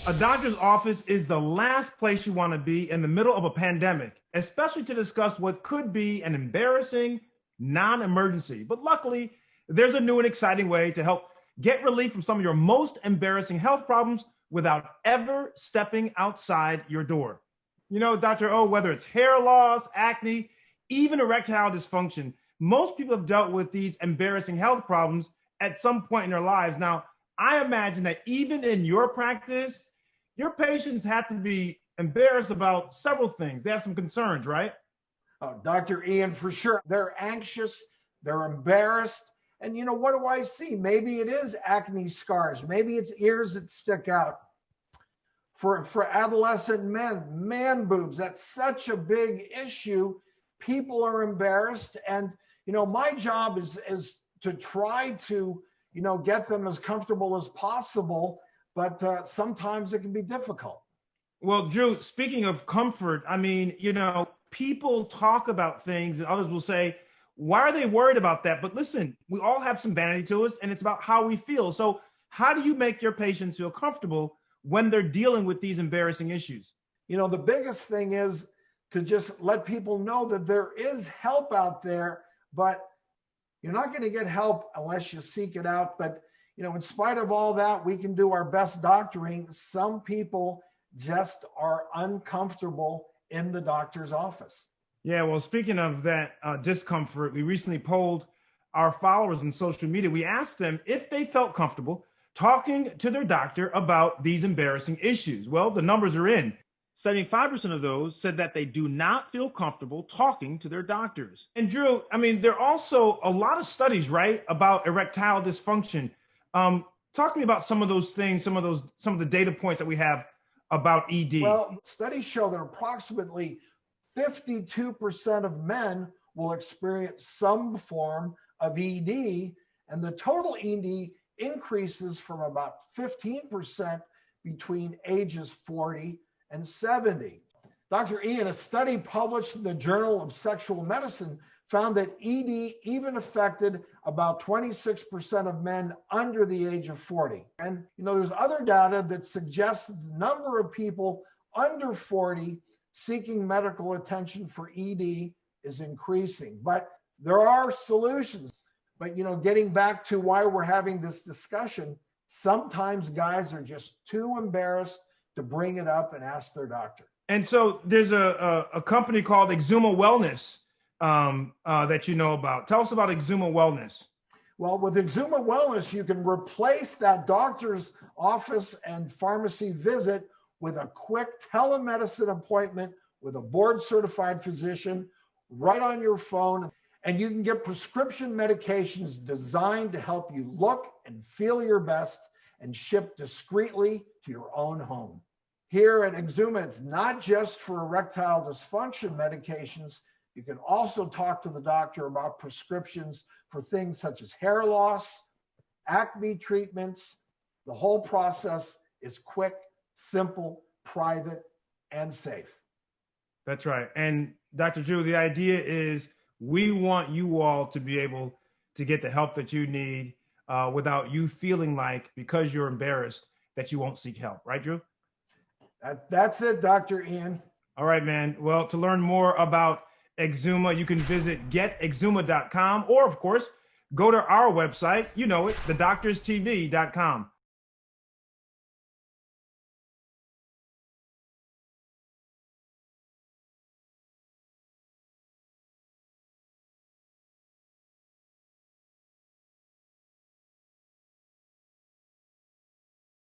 A doctor's office is the last place you want to be in the middle of a pandemic, especially to discuss what could be an embarrassing non-emergency. But luckily, there's a new and exciting way to help get relief from some of your most embarrassing health problems without ever stepping outside your door. You know, Dr. O, whether it's hair loss, acne, even erectile dysfunction, most people have dealt with these embarrassing health problems at some point in their lives. Now, I imagine that even in your practice, your patients have to be embarrassed about several things. They have some concerns, right? Dr. Ian, for sure. They're anxious, they're embarrassed. And what do I see? Maybe it is acne scars. Maybe it's ears that stick out. For adolescent men, man boobs, that's such a big issue. People are embarrassed. And, my job is to try to, get them as comfortable as possible. But sometimes it can be difficult. Well, Drew, speaking of comfort, I mean, people talk about things and others will say, why are they worried about that? But listen, we all have some vanity to us and it's about how we feel. So how do you make your patients feel comfortable when they're dealing with these embarrassing issues? The biggest thing is to just let people know that there is help out there, but you're not going to get help unless you seek it out. But, in spite of all that, we can do our best doctoring. Some people just are uncomfortable in the doctor's office. Yeah, well, speaking of that discomfort, we recently polled our followers on social media. We asked them if they felt comfortable talking to their doctor about these embarrassing issues. Well, the numbers are in. 75% of those said that they do not feel comfortable talking to their doctors. And Drew, I mean, there are also a lot of studies, right, about erectile dysfunction. Talk to me about some of those things, some of the data points that we have about ED. Well, studies show that approximately 52% of men will experience some form of ED, and the total ED increases from about 15% between ages 40 and 70. Dr. Ian, a study published in the Journal of Sexual Medicine found that ED even affected about 26% of men under the age of 40. And, there's other data that suggests the number of people under 40 seeking medical attention for ED is increasing. But there are solutions. But, getting back to why we're having this discussion, sometimes guys are just too embarrassed to bring it up and ask their doctor. And so there's a company called Exuma Wellness that you know about. Tell us about Exuma Wellness. Well, with Exuma Wellness, you can replace that doctor's office and pharmacy visit with a quick telemedicine appointment with a board-certified physician right on your phone. And you can get prescription medications designed to help you look and feel your best and shipped discreetly to your own home. Here at Exuma, it's not just for erectile dysfunction medications. You can also talk to the doctor about prescriptions for things such as hair loss, acne treatments. The whole process is quick, simple, private, and safe. That's right. And Dr. Drew, the idea is we want you all to be able to get the help that you need without you feeling like, because you're embarrassed, that you won't seek help. Right, Drew? That's it, Dr. Ian. All right, man. Well, to learn more about Exuma, you can visit getexuma.com or, of course, go to our website, you know it, thedoctorstv.com.